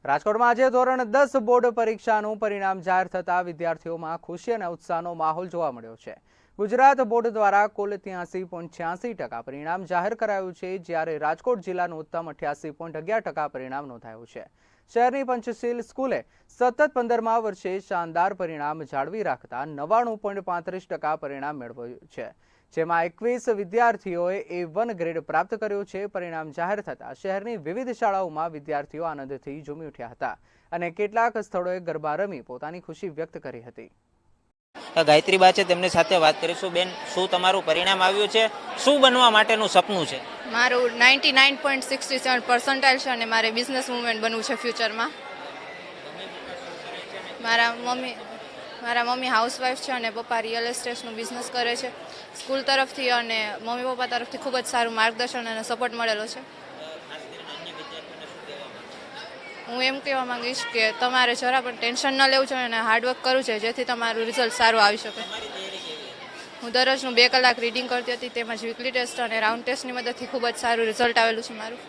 રાજકોટમાં આજે ધોરણ 10 બોર્ડ પરીક્ષાનું પરિણામ જાહેર થતા વિદ્યાર્થીઓમાં ખુશી અને ઉત્સાહનો માહોલ જોવા મળ્યો છે। ગુજરાત બોર્ડ દ્વારા કુલ 83.86% પરિણામ જાહેર કરાયું છે, જ્યારે રાજકોટ જિલ્લાનું ઉત્તમ 88.11% પરિણામ નોંધાયું છે। શહેરની પંચશીલ સ્કૂલે સતત 15મા વર્ષે શાનદાર પરિણામ જાળવી રાખતા 99.35% પરિણામ મેળવ્યું છે, જેમાં 21 વિદ્યાર્થીઓએ A1 ગ્રેડ પ્રાપ્ત કર્યો છે। પરિણામ જાહેર થતા શહેરની વિવિધ શાળાઓમાં વિદ્યાર્થીઓ આનંદથી ઝૂમી ઉઠ્યા હતા અને કેટલાક સ્થળોએ ગરબા રમી પોતાની ખુશી વ્યક્ત કરી હતી। ગાયત્રીબા છે, તેમની સાથે વાત કરીશું। બેન, શું તમારું પરિણામ આવ્યું છે? શું બનવા માટેનું સપનું છે? મારું 99.67 પર્સન્ટાઇલ છે અને મારે બિઝનેસ વુમેન બનવું છે ફ્યુચરમાં। મારા મમ્મી હાઉસવાઈફ છે અને પપ્પા રિયલ એસ્ટેટનું બિઝનેસ કરે છે। સ્કૂલ તરફથી અને મમ્મી પપ્પા તરફથી ખૂબ જ સારું માર્ગદર્શન અને સપોર્ટ મળેલો છે। હું એમ કહેવા માંગીશ કે તમારે જરા પણ ટેન્શન ન લેવું જોઈએ અને હાર્ડવર્ક કરવું છે, જેથી તમારું રિઝલ્ટ સારું આવી શકે। હું દરરોજનું 2 કલાક રીડિંગ કરતી હતી, તેમજ વીકલી ટેસ્ટ અને રાઉન્ડ ટેસ્ટની મદદથી ખૂબ જ સારું રિઝલ્ટ આવેલું છે મારું।